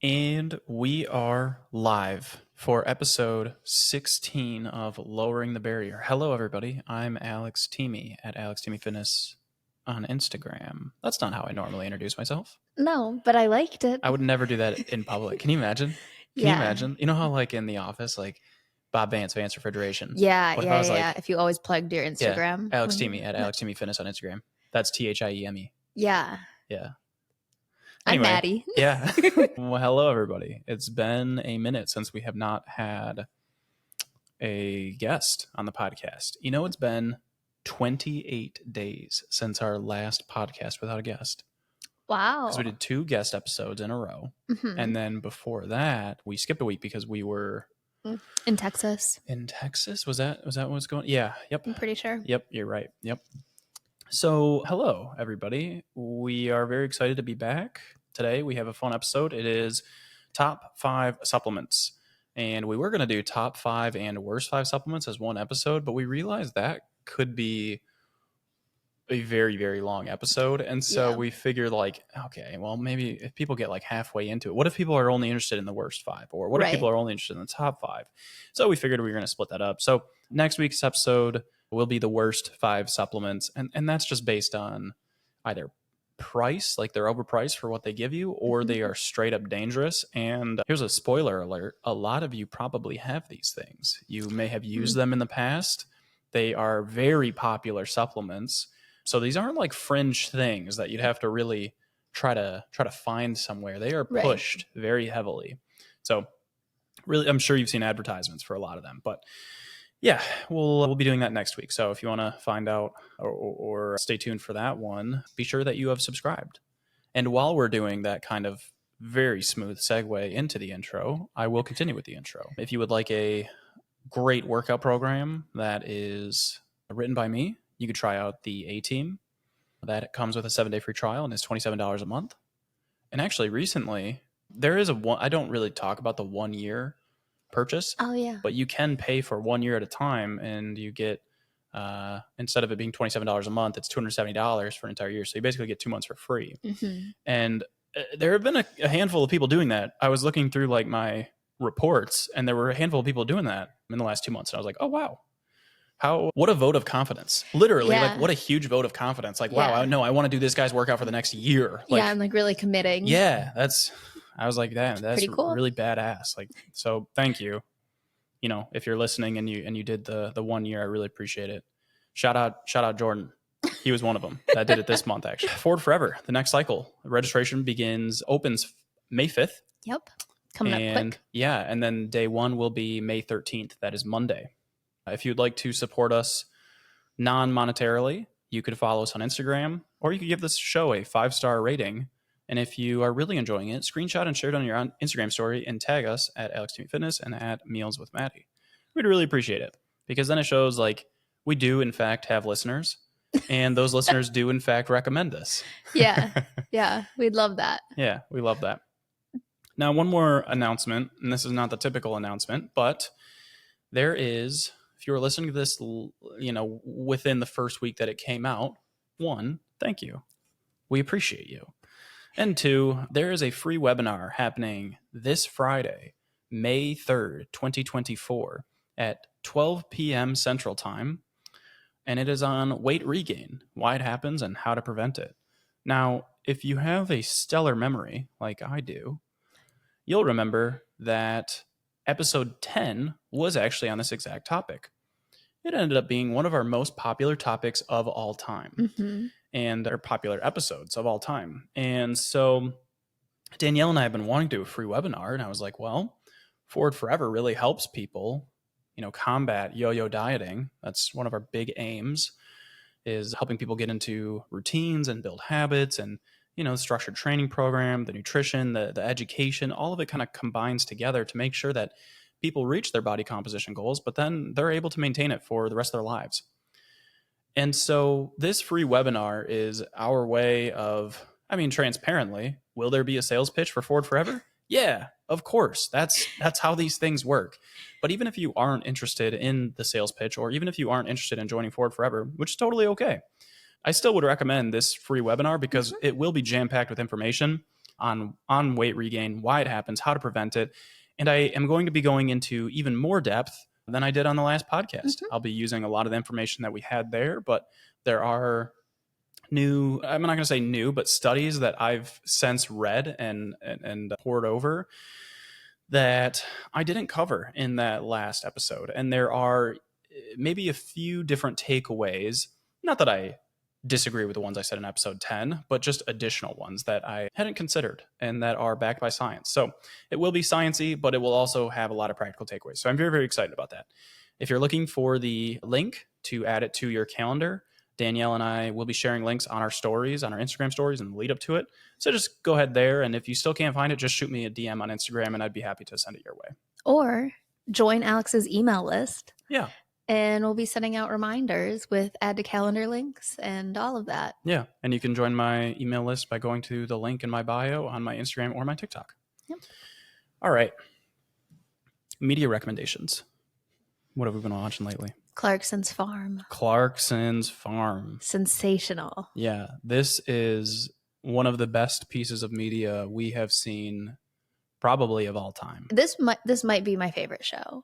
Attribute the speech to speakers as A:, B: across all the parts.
A: And we are live for episode 16 of Lowering the Barrier. Hello, everybody. I'm Alex Teamy at Alex Teamy Fitness on Instagram. That's not how I normally introduce myself.
B: No, but I liked it.
A: I would never do that in public. Can you imagine? Can you imagine? You know how, like, in The Office, like, Bob Vance, Vance Refrigeration?
B: Yeah,
A: What if I was like,
B: If you always plugged your Instagram.
A: Alex Teamy at Alex Teamy Fitness on Instagram. That's THIEME.
B: Yeah.
A: Yeah.
B: I'm
A: Anyway,
B: Maddie.
A: Yeah. Well, hello, everybody. It's been a minute since we have not had a guest on the podcast. You know, it's been 28 days since our last podcast without a guest.
B: Wow.
A: Because we did 2 guest episodes in a row.
B: Mhm.
A: And then before that, we skipped a week because we were
B: In Texas.
A: in Texas. Was that what was going? Yeah. Yep.
B: I'm pretty sure.
A: Yep. You're right. Yep. So, hello, everybody. We are very excited to be back. Today, we have a fun episode. It is top 5 supplements. And we were going to do top 5 and worst 5 supplements as one episode, but we realized that could be a very, very long episode. And so we figured, like, okay, well, maybe if people get like halfway into it, what if people are only interested in the worst 5? Or what if people are only interested in the top 5? So we figured we were going to split that up. So next week's episode will be the worst 5 supplements. And that's just based on either price, like they're overpriced for what they give you, or they are straight up dangerous. And here's a spoiler alert. A lot of you probably have these things. You may have used them in the past. They are very popular supplements. So these aren't like fringe things that you'd have to really try to find somewhere. They are pushed very heavily. So really, I'm sure you've seen advertisements for a lot of them, but yeah, we'll be doing that next week. So if you want to find out or stay tuned for that one, be sure that you have subscribed. And while we're doing that kind of very smooth segue into the intro, I will continue with the intro. If you would like a great workout program that is written by me, you could try out the A-Team. That comes with a 7-day free trial and is $27 a month. And actually, recently, there is I don't really talk about the 1 year purchase.
B: Oh, yeah.
A: But you can pay for 1 year at a time, and you get, instead of it being $27 a month, it's $270 for an entire year. So you basically get 2 months for free. Mm-hmm. And there have been a handful of people doing that. I was looking through like my reports, and there were a handful of people doing that in the last 2 months. And I was like, oh, wow. What a vote of confidence. Literally, like what a huge vote of confidence. Like, wow, I want to do this guy's workout for the next year. Like,
B: I'm like really committing.
A: Yeah, I was like, damn, that's
B: cool.
A: Really badass. Like, so thank you. You know, if you're listening and you did the 1 year, I really appreciate it. Shout out Jordan. He was one of them that did it this month, actually. Forward Forever, the next cycle. Registration opens May 5th.
B: Yep. Coming up quick.
A: Yeah, and then day 1 will be May 13th. That is Monday. If you'd like to support us non-monetarily, you could follow us on Instagram, or you could give this show a 5-star rating. And if you are really enjoying it, screenshot and share it on your Instagram story and tag us at Alex Teamy Fitness and at Meals with Maddie. We'd really appreciate it, because then it shows like we do in fact have listeners, and those listeners do in fact recommend us.
B: Yeah, we'd love that.
A: Yeah, we love that. Now, one more announcement, and this is not the typical announcement, but there is, if you were listening to this, within the first week that it came out, 1, thank you. We appreciate you. And 2, there is a free webinar happening this Friday, May 3rd, 2024 at 12 p.m. Central Time. And it is on weight regain, why it happens and how to prevent it. Now, if you have a stellar memory like I do, you'll remember that episode 10 was actually on this exact topic. It ended up being one of our most popular topics of all time, and our popular episodes of all time. And so Danielle and I have been wanting to do a free webinar, and I was like, well, Forward Forever really helps people, combat yo-yo dieting. That's one of our big aims, is helping people get into routines and build habits, and the structured training program, the nutrition, the education, all of it kind of combines together to make sure that people reach their body composition goals, but then they're able to maintain it for the rest of their lives. And so this free webinar is our way of, transparently, will there be a sales pitch for Forward Forever? Yeah, of course. That's how these things work. But even if you aren't interested in the sales pitch, or even if you aren't interested in joining Forward Forever, which is totally okay, I still would recommend this free webinar, because it will be jam-packed with information. on weight regain, why it happens, how to prevent it. And I am going to be going into even more depth than I did on the last podcast. I'll be using a lot of the information that we had there, but there are new, I'm not going to say new, but studies that I've since read and poured over that I didn't cover in that last episode. And there are maybe a few different takeaways. Not that I disagree with the ones I said in episode 10, but just additional ones that I hadn't considered and that are backed by science. So it will be sciencey, but it will also have a lot of practical takeaways. So I'm very, very excited about that. If you're looking for the link to add it to your calendar, Danielle and I will be sharing links on our stories, on our Instagram stories, and lead up to it. So just go ahead there. And if you still can't find it, just shoot me a DM on Instagram and I'd be happy to send it your way.
B: Or join Alex's email list.
A: Yeah.
B: And we'll be sending out reminders with add to calendar links and all of that.
A: Yeah. And you can join my email list by going to the link in my bio on my Instagram or my TikTok.
B: Yep.
A: All right. Media recommendations. What have we been watching lately?
B: Clarkson's Farm.
A: Clarkson's Farm.
B: Sensational.
A: Yeah. This is one of the best pieces of media we have seen probably of all time.
B: This might be my favorite show.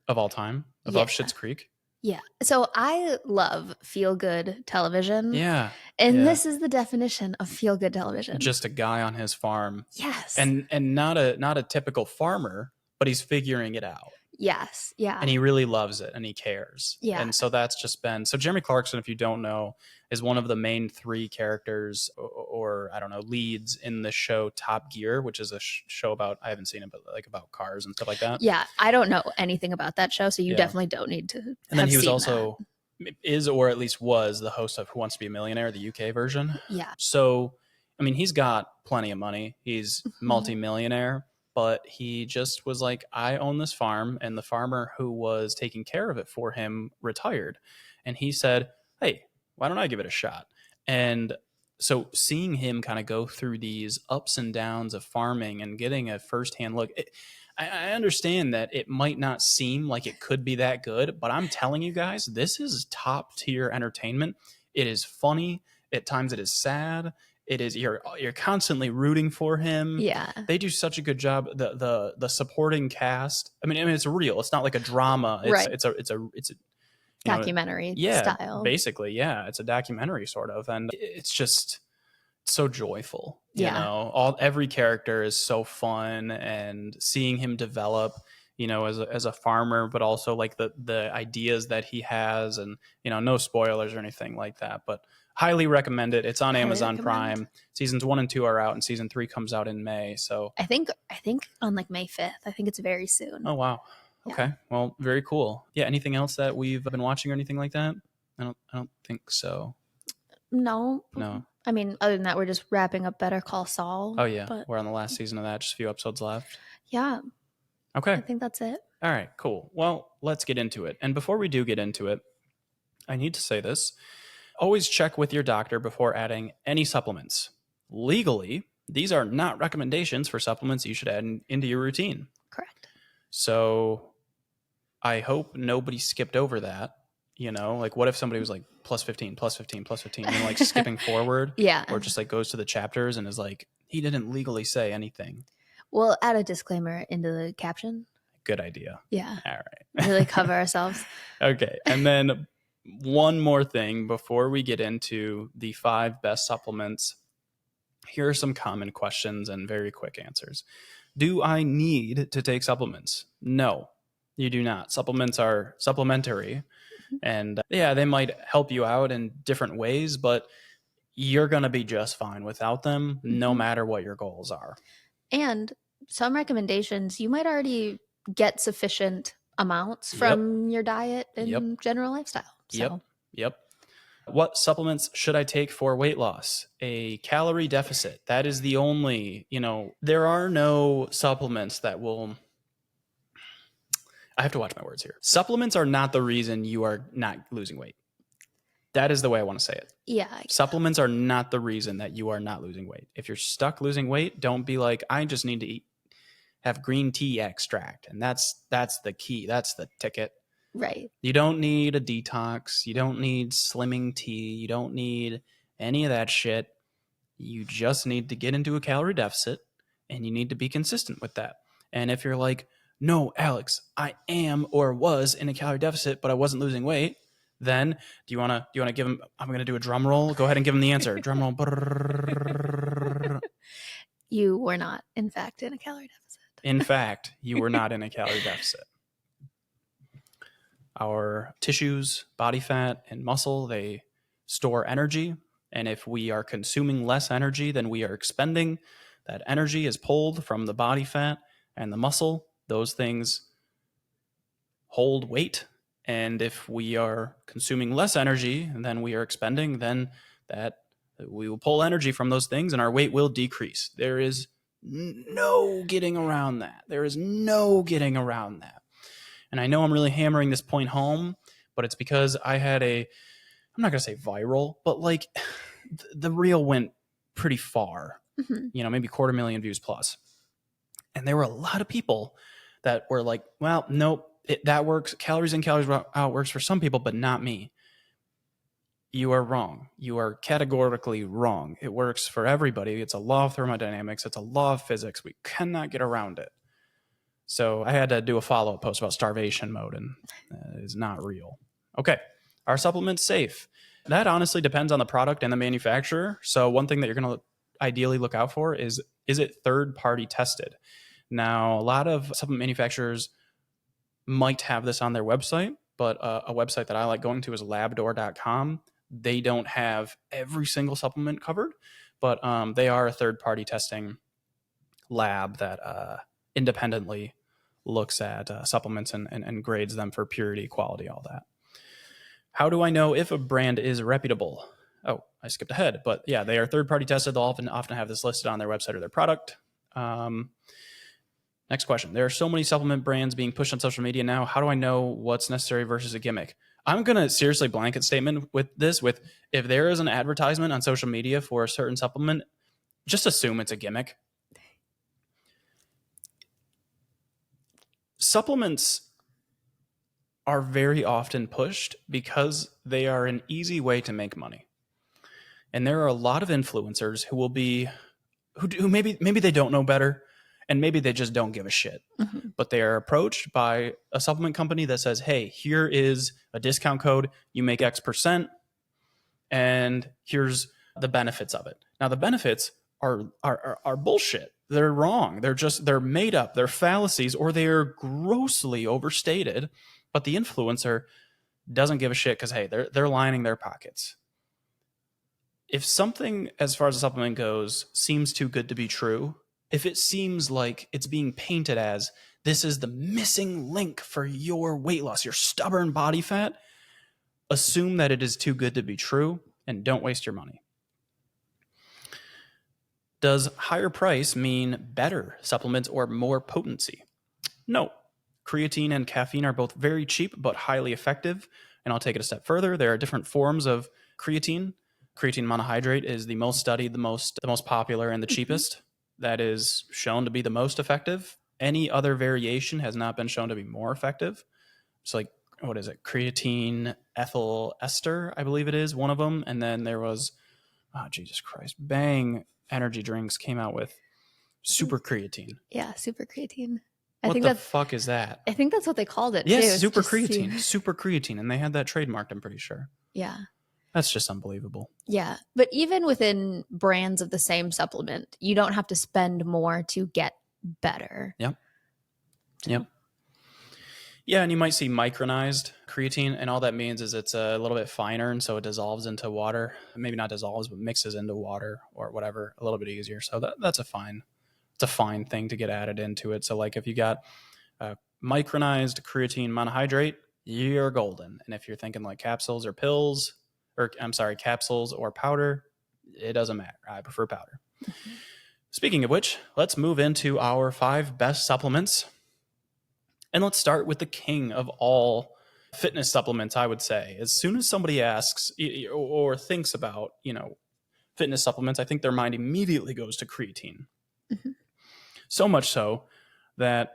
A: Of all time? Above
B: Yeah.
A: Schitt's Creek?
B: Yeah. So I love feel-good television.
A: Yeah.
B: And
A: yeah.
B: this is the definition of feel-good television.
A: Just a guy on his farm.
B: Yes.
A: And not a typical farmer, but he's figuring it out.
B: Yes. Yeah.
A: And he really loves it and he cares.
B: Yeah.
A: And so that's just been, so Jeremy Clarkson, if you don't know, is one of the main three characters or I don't know, leads in the show Top Gear, which is a show about, I haven't seen it, but like about cars and stuff like that.
B: Yeah. I don't know anything about that show. So you
A: Yeah.
B: definitely don't need to.
A: And then he was
B: seen
A: also, is or at least was the host of Who Wants to Be a Millionaire, the UK version.
B: that. Yeah.
A: So, I mean, he's got plenty of money. He's multimillionaire. But he just was like, I own this farm. And the farmer who was taking care of it for him retired. And he said, hey, why don't I give it a shot? And so seeing him kind of go through these ups and downs of farming and getting a firsthand look, I understand that it might not seem like it could be that good. But I'm telling you guys, this is top tier entertainment. It is funny. At times it is sad. It is you're constantly rooting for him.
B: Yeah.
A: They do such a good job. The supporting cast. I mean it's real. It's not like a drama. It's
B: Right.
A: it's a
B: Documentary style.
A: Basically, yeah. It's a documentary sort of, and it's just so joyful. You know, every character is so fun, and seeing him develop, you know, as a farmer, but also like the ideas that he has, and you know, no spoilers or anything like that, but highly recommend it. It's on Amazon Prime. Seasons 1 and 2 are out, and season 3 comes out in May. So
B: I think on like May 5th. I think it's very soon.
A: Oh wow. Okay. Well, very cool. Yeah. Anything else that we've been watching or anything like that? I don't think so.
B: No.
A: No.
B: I mean, other than that, we're just wrapping up Better Call Saul.
A: Oh yeah.
B: But
A: We're on the last season of that. Just a few episodes left.
B: yeah.
A: Okay.
B: I think that's it.
A: All right. Cool. Well, let's get into it. And before we do get into it, I need to say this. Always check with your doctor before adding any supplements. Legally, these are not recommendations for supplements you should add into your routine.
B: Correct.
A: So I hope nobody skipped over that. You know, like what if somebody was like plus 15, plus 15, plus 15, and like skipping forward?
B: Yeah.
A: Or just like goes to the chapters and is like, he didn't legally say anything.
B: We'll add a disclaimer into the caption.
A: Good idea.
B: Yeah.
A: All right.
B: Really cover ourselves.
A: Okay. And then one more thing before we get into the 5 best supplements. Here are some common questions and very quick answers. Do I need to take supplements? No, you do not. Supplements are supplementary. And yeah, they might help you out in different ways, but you're going to be just fine without them, no matter what your goals are.
B: And some recommendations, you might already get sufficient amounts from your diet and general lifestyle. So.
A: Yep. What supplements should I take for weight loss? A calorie deficit. That is the only, there are no supplements that will, I have to watch my words here. Supplements are not the reason you are not losing weight. That is the way I want to say it.
B: Yeah.
A: Supplements are not the reason that you are not losing weight. If you're stuck losing weight, don't be like, I just need to have green tea extract. And that's the key. That's the ticket.
B: Right.
A: You don't need a detox. You don't need slimming tea. You don't need any of that shit. You just need to get into a calorie deficit, and you need to be consistent with that. And if you're like, no, Alex, I am or was in a calorie deficit, but I wasn't losing weight, then do you want to give him, I'm going to do a drum roll. Go ahead and give him the answer. Drum roll.
B: You were not, in fact, in a calorie deficit.
A: In fact, you were not in a calorie deficit. Our tissues, body fat, and muscle, they store energy. And if we are consuming less energy than we are expending, that energy is pulled from the body fat and the muscle. Those things hold weight. And if we are consuming less energy than we are expending, then that we will pull energy from those things and our weight will decrease. There is no getting around that. There is no getting around that. And I know I'm really hammering this point home, but it's because I had I'm not going to say viral, but like the reel went pretty far, maybe 250,000 views plus. And there were a lot of people that were like, well, nope, that works. Calories in, calories out works for some people, but not me. You are wrong. You are categorically wrong. It works for everybody. It's a law of thermodynamics. It's a law of physics. We cannot get around it. So I had to do a follow-up post about starvation mode, and it is not real. Okay, are supplements safe? That honestly depends on the product and the manufacturer. So one thing that you're going to ideally look out for is it third-party tested? Now, a lot of supplement manufacturers might have this on their website, but a website that I like going to is labdoor.com. They don't have every single supplement covered, but they are a third-party testing lab that independently looks at supplements and grades them for purity, quality, all that. How do I know if a brand is reputable? Oh, I skipped ahead, but yeah, they are third-party tested. They'll often have this listed on their website or their product. Next question. There are so many supplement brands being pushed on social media now. How do I know what's necessary versus a gimmick? I'm going to seriously blanket statement with if there is an advertisement on social media for a certain supplement, just assume it's a gimmick. Supplements are very often pushed because they are an easy way to make money. And there are a lot of influencers who will be, who maybe they don't know better, and maybe they just don't give a shit. Mm-hmm. But they are approached by a supplement company that says, hey, here is a discount code. You make X%, and here's the benefits of it. Now, the benefits are bullshit. They're wrong. They're made up. They're fallacies, or they're grossly overstated. But the influencer doesn't give a shit because, hey, they're lining their pockets. If something, as far as a supplement goes, seems too good to be true, if it seems like it's being painted as this is the missing link for your weight loss, your stubborn body fat, assume that it is too good to be true and don't waste your money. Does higher price mean better supplements or more potency? No. Creatine and caffeine are both very cheap but highly effective. And I'll take it a step further. There are different forms of creatine. Creatine monohydrate is the most studied, the most popular, and the cheapest. That is shown to be the most effective. Any other variation has not been shown to be more effective. It's like, what is it? Creatine ethyl ester, I believe it is, one of them. And then there was, oh, Jesus Christ, Bang Energy Drinks came out with super creatine.
B: Yeah, super creatine.
A: What the fuck is that?
B: I think that's what they called it.
A: Yes, super creatine. Super creatine. And they had that trademarked, I'm pretty sure.
B: Yeah.
A: That's just unbelievable.
B: Yeah. But even within brands of the same supplement, you don't have to spend more to get better.
A: Yep. Yeah, and you might see micronized creatine, and all that means is it's a little bit finer, and so it dissolves into water. Maybe not dissolves, but mixes into water or whatever a little bit easier. So that's a fine thing to get added into it. So like if you got micronized creatine monohydrate, you're golden. And if you're thinking like capsules or pills, capsules or powder, it doesn't matter. I prefer powder. Mm-hmm. Speaking of which, let's move into our 5 best supplements. And let's start with the king of all fitness supplements, I would say. As soon as somebody asks or thinks about, fitness supplements, I think their mind immediately goes to creatine. Mm-hmm. So much so that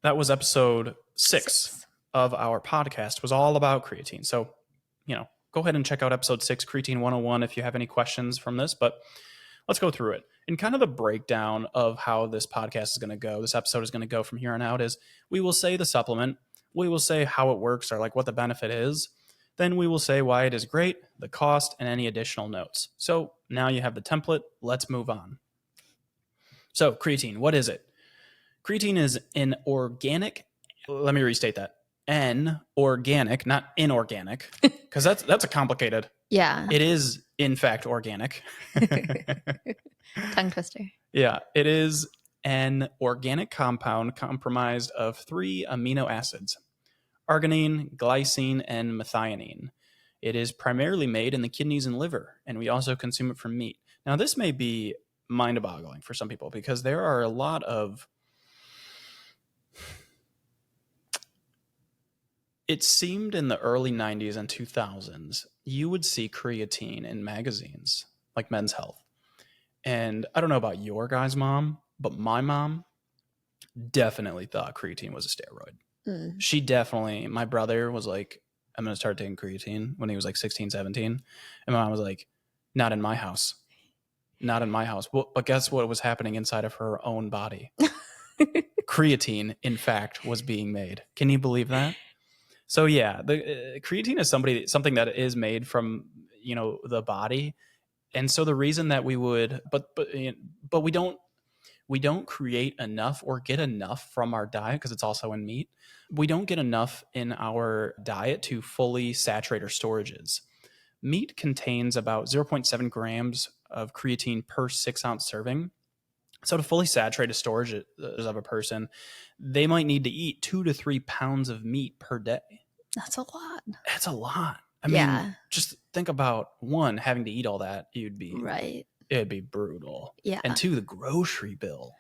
A: was episode 6 of our podcast was all about creatine. So, go ahead and check out episode 6, Creatine 101, if you have any questions from this. But let's go through it. And kind of the breakdown of how this podcast is going to go, this episode is going to go from here on out is we will say the supplement, we will say how it works or like what the benefit is. Then we will say why it is great, the cost, and any additional notes. So now you have the template. Let's move on. So creatine, what is it? Creatine is an organic, let me restate that, an organic, not inorganic, because that's a complicated.
B: Yeah.
A: It is, in fact, organic.
B: Tongue twister.
A: Yeah, it is an organic compound comprised of 3 amino acids: arginine, glycine, and methionine. It is primarily made in the kidneys and liver, and we also consume it from meat. Now, this may be mind-boggling for some people because there are a lot of... It seemed in the early 90s and 2000s, you would see creatine in magazines like Men's Health. And I don't know about your guys' mom, but my mom definitely thought creatine was a steroid. She definitely, my brother was like, I'm going to start taking creatine when he was like 16, 17. And my mom was like, not in my house. Not in my house. Well, but guess what was happening inside of her own body? Creatine, in fact, was being made. Can you believe that? So yeah, the creatine is something that is made from, the body. And so the reason that we would, but we don't create enough or get enough from our diet, because it's also in meat. We don't get enough in our diet to fully saturate our storages. Meat contains about 0.7 grams of creatine per 6-ounce serving. So to fully saturate a storage of a person, they might need to eat 2 to 3 pounds of meat per day.
B: That's a lot.
A: That's a lot. I mean, just think about, 1, having to eat all that. It'd be brutal.
B: Yeah.
A: And 2, the grocery bill.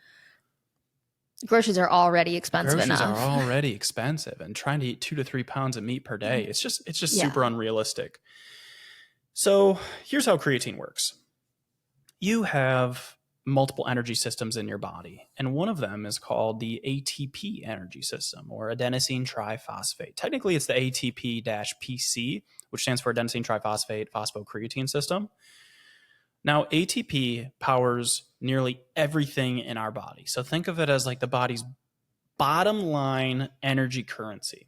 B: Groceries are already expensive enough.
A: Groceries are already expensive, and trying to eat 2 to 3 pounds of meat per day, it's just super unrealistic. So here's how creatine works. You have multiple energy systems in your body, and one of them is called the ATP energy system, or adenosine triphosphate. Technically, it's the ATP-PC, which stands for adenosine triphosphate phosphocreatine system. Now, ATP powers nearly everything in our body. So think of it as like the body's bottom line energy currency.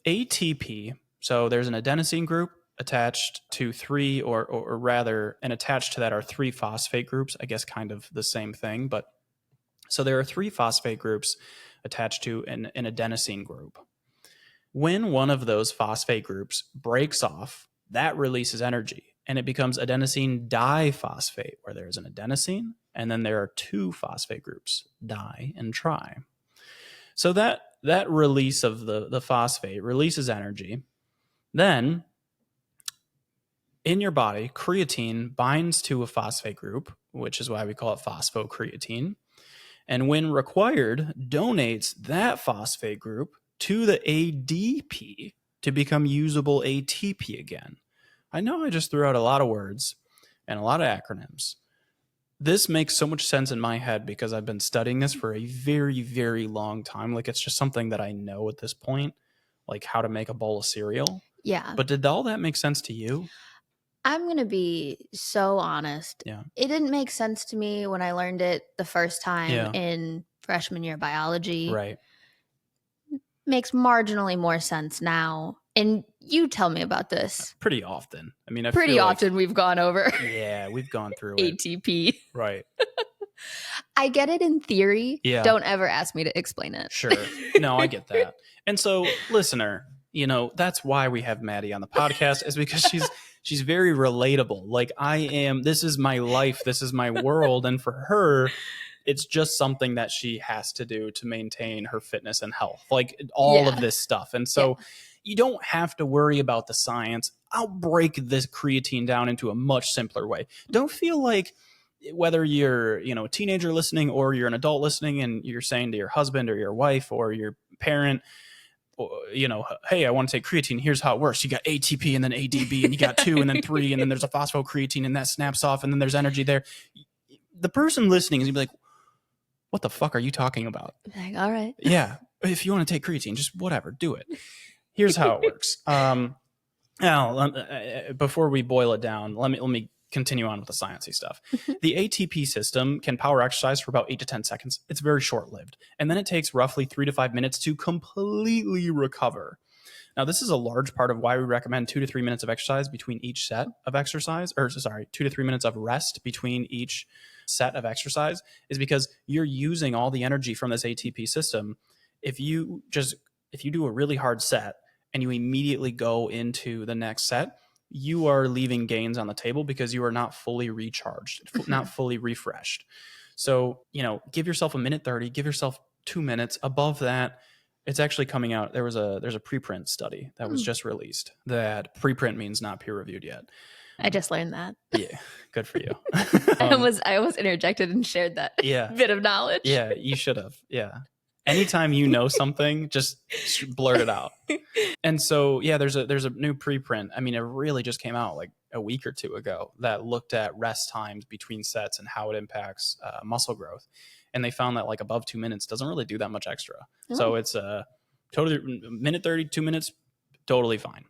A: ATP, so there's an adenosine group attached to 3, or rather, and attached to that are 3 phosphate groups, I guess kind of the same thing. But so there are 3 phosphate groups attached to an adenosine group. When one of those phosphate groups breaks off, that releases energy, and it becomes adenosine diphosphate, where there's an adenosine, and then there are 2 phosphate groups, di and tri. So that release of the phosphate releases energy. Then in your body, creatine binds to a phosphate group, which is why we call it phosphocreatine, and when required, donates that phosphate group to the ADP to become usable ATP again. I know I just threw out a lot of words and a lot of acronyms. This makes so much sense in my head because I've been studying this for a very, very long time. Like, it's just something that I know at this point, like how to make a bowl of cereal.
B: Yeah.
A: But did all that make sense to you?
B: I'm going to be so honest.
A: Yeah.
B: It didn't make sense to me when I learned it the first time in freshman year biology.
A: Right.
B: Makes marginally more sense now. And you tell me about this.
A: Pretty often. I mean,
B: pretty often we've gone over.
A: Yeah, we've gone through it.
B: ATP.
A: Right.
B: I get it in theory.
A: Yeah.
B: Don't ever ask me to explain it.
A: Sure. No, I get that. And so, listener, that's why we have Maddie on the podcast, is because she's very relatable. Like, I am, this is my life, this is my world. And for her, it's just something that she has to do to maintain her fitness and health, like all of this stuff. And so you don't have to worry about the science. I'll break this creatine down into a much simpler way. Don't feel like, whether you're, a teenager listening or you're an adult listening and you're saying to your husband or your wife or your parent, hey, I want to take creatine. Here's how it works. You got ATP and then ADB, and you got 2 and then 3, and then there's a phosphocreatine, and that snaps off, and then there's energy there. The person listening is going to be like, what the fuck are you talking about?
B: Like, all right.
A: Yeah. If you want to take creatine, just whatever, do it. Here's how it works. Now, before we boil it down, let me continue on with the sciencey stuff. The ATP system can power exercise for about 8 to 10 seconds. It's very short-lived. And then it takes roughly 3 to 5 minutes to completely recover. Now, this is a large part of why we recommend 2 to 3 minutes of exercise between each set of exercise, 2 to 3 minutes of rest between each set of exercise, is because you're using all the energy from this ATP system. If you do a really hard set and you immediately go into the next set, you are leaving gains on the table because you are not fully recharged, not fully refreshed. So, give yourself a minute 30, give yourself 2 minutes. Above that, it's actually coming out. There's a preprint study that was just released. That preprint means not peer reviewed yet.
B: I just learned that.
A: Yeah, good for you.
B: I almost interjected and shared that bit of knowledge.
A: Yeah, you should have. Yeah. Anytime you know something, just blurt it out. And so, there's a new preprint. I mean, it really just came out like a week or two ago that looked at rest times between sets and how it impacts muscle growth. And they found that like above 2 minutes doesn't really do that much extra. Oh. So it's totally minute 30, 2 minutes, totally fine.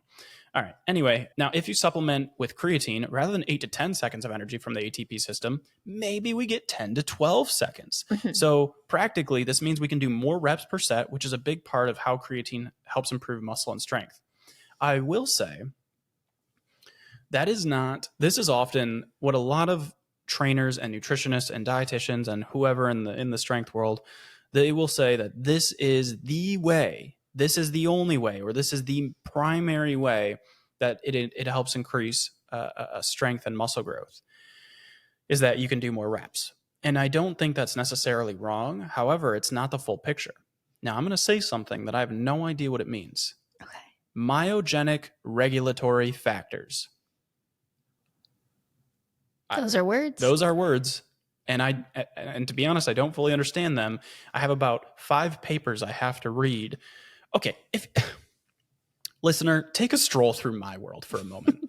A: All right. Anyway, now if you supplement with creatine, rather than 8 to 10 seconds of energy from the ATP system, maybe we get 10 to 12 seconds. So practically, this means we can do more reps per set, which is a big part of how creatine helps improve muscle and strength. I will say this is often what a lot of trainers and nutritionists and dietitians and whoever in the strength world, they will say that this is the way, this is the only way, or this is the primary way that it helps increase strength and muscle growth, is that you can do more reps. And I don't think that's necessarily wrong. However, it's not the full picture. Now, I'm going to say something that I have no idea what it means. Okay. Myogenic regulatory factors.
B: Those are words.
A: Those are words. And to be honest, I don't fully understand them. I have about 5 papers I have to read. Okay, listener, take a stroll through my world for a moment.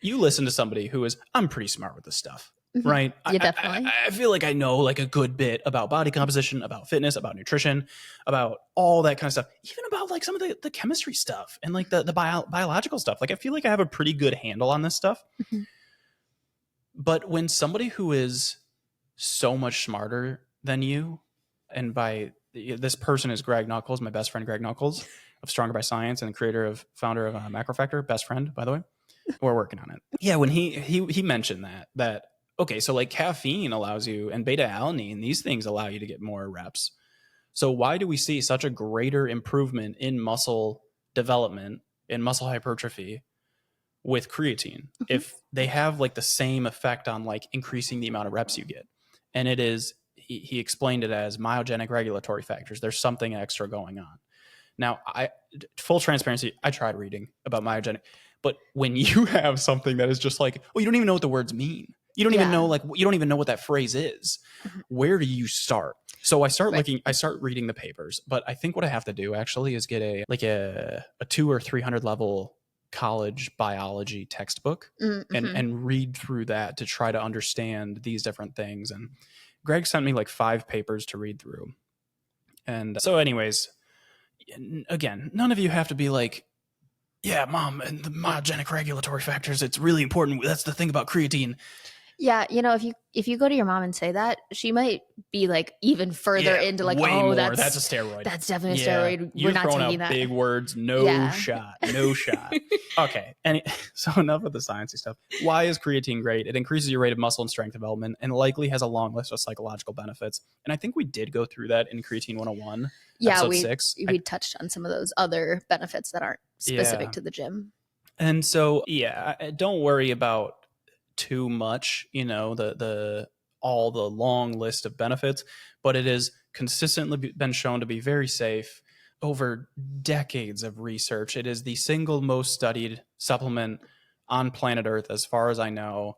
A: You listen to somebody who is, I'm pretty smart with this stuff, right?
B: Yeah, definitely.
A: I feel like I know like a good bit about body composition, about fitness, about nutrition, about all that kind of stuff, even about like some of the chemistry stuff and like the biological stuff. Like I feel like I have a pretty good handle on this stuff. But when somebody who is so much smarter than you, and this person is Greg Nuckols, my best friend Greg Nuckols of Stronger by Science and the founder of Macrofactor, best friend, by the way. We're working on it. Yeah, when he mentioned that, okay, so like caffeine allows you, and beta alanine, these things allow you to get more reps. So why do we see such a greater improvement in muscle development, in muscle hypertrophy with creatine if they have like the same effect on like increasing the amount of reps you get? And it is, he explained it as myogenic regulatory factors. There's something extra going on. Now, full transparency, I tried reading about myogenic, but when you have something that is just like, you don't even know what the words mean. You don't even know, you don't even know what that phrase is. Where do you start? So I start reading the papers, but I think what I have to do actually is get a 200 or 300 level college biology textbook and read through that to try to understand these different things. And Greg sent me like 5 papers to read through. And so anyways, again, none of you have to be like, yeah, mom, and the myogenic regulatory factors, it's really important. That's the thing about creatine.
B: Yeah, if you go to your mom and say that, she might be like even further into like, that's a steroid. That's definitely a steroid.
A: We're not taking that. Big words, no shot. Okay, so enough of the sciencey stuff. Why is creatine great? It increases your rate of muscle and strength development, and likely has a long list of psychological benefits. And I think we did go through that in Creatine 101.
B: Yeah, we touched on some of those other benefits that aren't specific to the gym.
A: And so, don't worry about too much, all the long list of benefits, but it has consistently been shown to be very safe over decades of research. It is the single most studied supplement on planet Earth, as far as I know.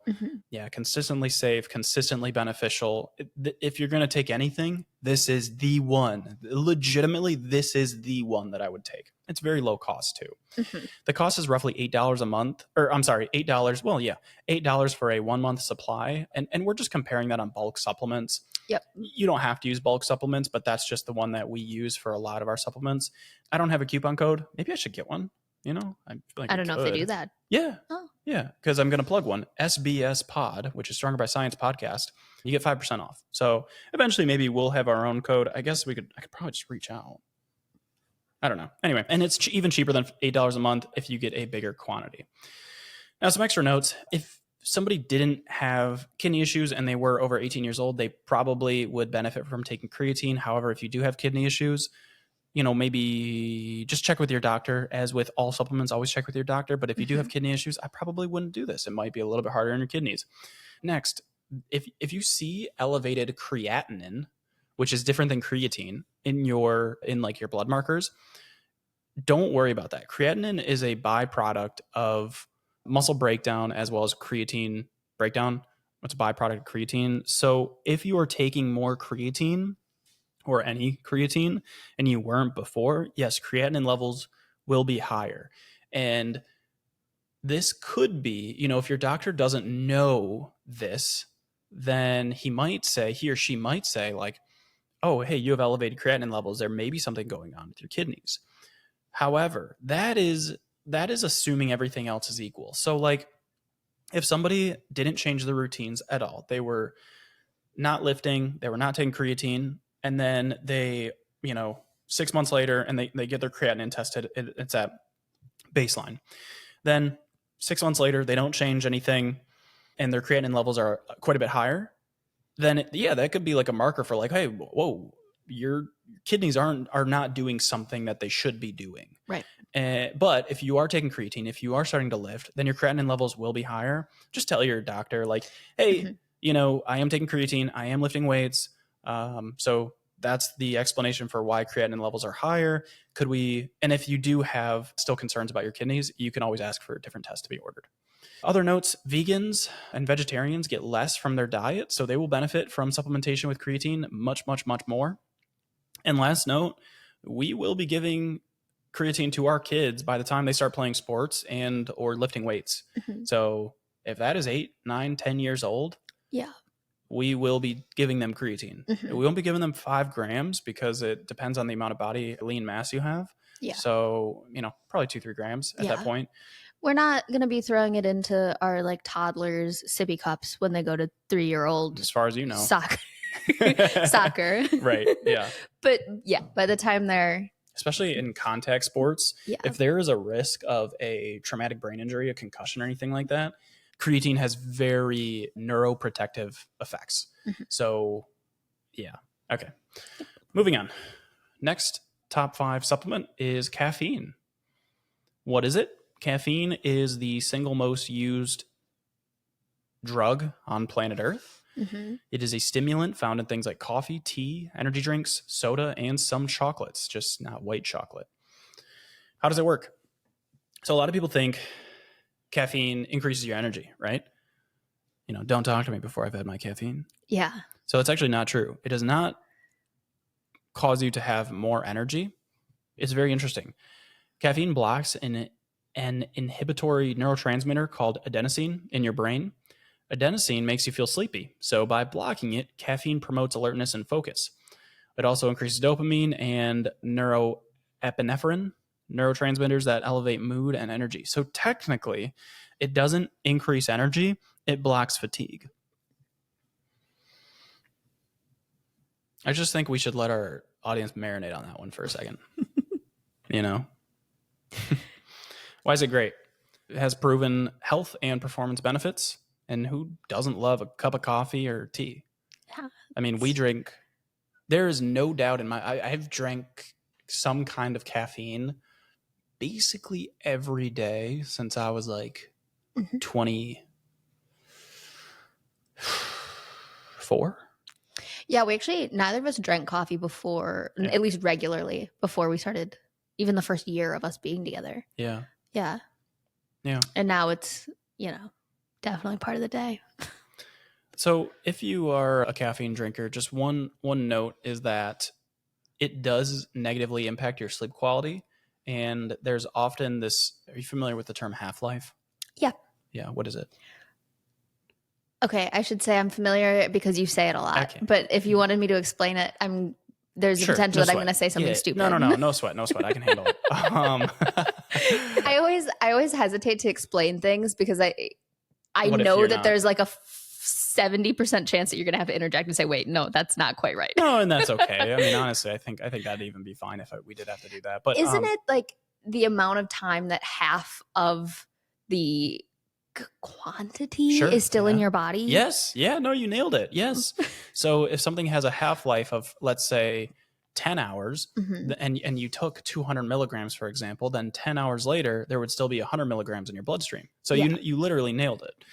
A: Consistently safe, consistently beneficial. If you're going to take anything, this is the one. Legitimately, this is the one that I would take. It's very low cost too. The cost is roughly $8 a month, or I'm sorry, $8. Well, yeah, $8 for a 1 month supply. And we're just comparing that on bulk supplements.
B: Yep.
A: You don't have to use bulk supplements, but that's just the one that we use for a lot of our supplements. I don't have a coupon code. Maybe I should get one. You know, I feel like
B: I don't know if they do that.
A: Yeah.
B: Oh.
A: Yeah. Because I'm going to plug one, SBS Pod, which is Stronger by Science podcast. You get 5% off. So eventually maybe we'll have our own code. I guess I could probably just reach out. I don't know. Anyway, and it's even cheaper than $8 a month if you get a bigger quantity. Now, some extra notes. If somebody didn't have kidney issues and they were over 18 years old, they probably would benefit from taking creatine. However, if you do have kidney issues, maybe just check with your doctor. As with all supplements, always check with your doctor. But if you do have kidney issues, I probably wouldn't do this. It might be a little bit harder on your kidneys. Next, if you see elevated creatinine, which is different than creatine in your blood markers, don't worry about that. Creatinine is a byproduct of muscle breakdown as well as creatine breakdown. It's a byproduct of creatine. So if you are taking more creatine or any creatine and you weren't before, yes, creatinine levels will be higher. And this could be, if your doctor doesn't know this, then he or she might say like, oh, hey, you have elevated creatinine levels. There may be something going on with your kidneys. However, that is assuming everything else is equal. So like if somebody didn't change their routines at all, they were not lifting, they were not taking creatine, and then they, 6 months later and they get their creatinine tested, it's at baseline. Then 6 months later, they don't change anything and their creatinine levels are quite a bit higher. Then that could be like a marker for like, hey, whoa, your kidneys are not doing something that they should be doing.
B: Right.
A: But if you are taking creatine, if you are starting to lift, then your creatinine levels will be higher. Just tell your doctor like, hey, I am taking creatine, I am lifting weights. So that's the explanation for why creatinine levels are higher. And if you do have still concerns about your kidneys, you can always ask for a different test to be ordered. Other notes, vegans and vegetarians get less from their diet, so they will benefit from supplementation with creatine much, much, much more. And last note, we will be giving creatine to our kids by the time they start playing sports and or lifting weights. So if that is 8, 9, 10 years old, we will be giving them creatine. We won't be giving them 5 grams because it depends on the amount of body lean mass you have. Yeah. So, probably 2-3 grams at that point.
B: We're not going to be throwing it into our like toddlers sippy cups when they go to 3-year-old.
A: As far as you know.
B: Soccer.
A: Right. Yeah.
B: But yeah, by the time they're...
A: Especially in contact sports, if there is a risk of a traumatic brain injury, a concussion or anything like that, creatine has very neuroprotective effects. So yeah. Okay. Moving on. Next top 5 supplement is caffeine. What is it? Caffeine is the single most used drug on planet Earth. It is a stimulant found in things like coffee, tea, energy drinks, soda, and some chocolates, just not white chocolate. How does it work? So a lot of people think caffeine increases your energy, right? Don't talk to me before I've had my caffeine. Yeah. So it's actually not true. It does not cause you to have more energy. It's very interesting. Caffeine blocks an inhibitory neurotransmitter called adenosine in your brain. Adenosine makes you feel sleepy. So by blocking it, caffeine promotes alertness and focus. It also increases dopamine and neuroepinephrine, neurotransmitters that elevate mood and energy. So technically, it doesn't increase energy, it blocks fatigue. I just think we should let our audience marinate on that one for a second. Why is it great? It has proven health and performance benefits. And who doesn't love a cup of coffee or tea? Yeah. I mean, there is no doubt I've drank some kind of caffeine basically every day since I was like 24.
B: Yeah, we actually, neither of us drank coffee before, at least regularly, before we started, even the first year of us being together. Yeah. Yeah. Yeah. And now it's, definitely part of the day.
A: So if you are a caffeine drinker, just one note is that it does negatively impact your sleep quality. And there's often this, are you familiar with the term half-life?
B: Yeah.
A: Yeah. What is it?
B: Okay. I should say I'm familiar because you say it a lot. Okay. But if you wanted me to explain it, I'm there's a potential that I'm going to say something stupid.
A: No sweat. I can handle it.
B: I always hesitate to explain things because I know that there's like a 70% chance that you're going to have to interject and say, wait, no, that's not quite right.
A: No, and that's okay. I mean, honestly, I think that'd even be fine if we did have to do that. But
B: isn't it like the amount of time that half of the quantity is still in your body?
A: Yes. Yeah, no, you nailed it. Yes. So if something has a half-life of, let's say, 10 hours, and you took 200 milligrams, for example, then 10 hours later, there would still be 100 milligrams in your bloodstream. So you literally nailed it.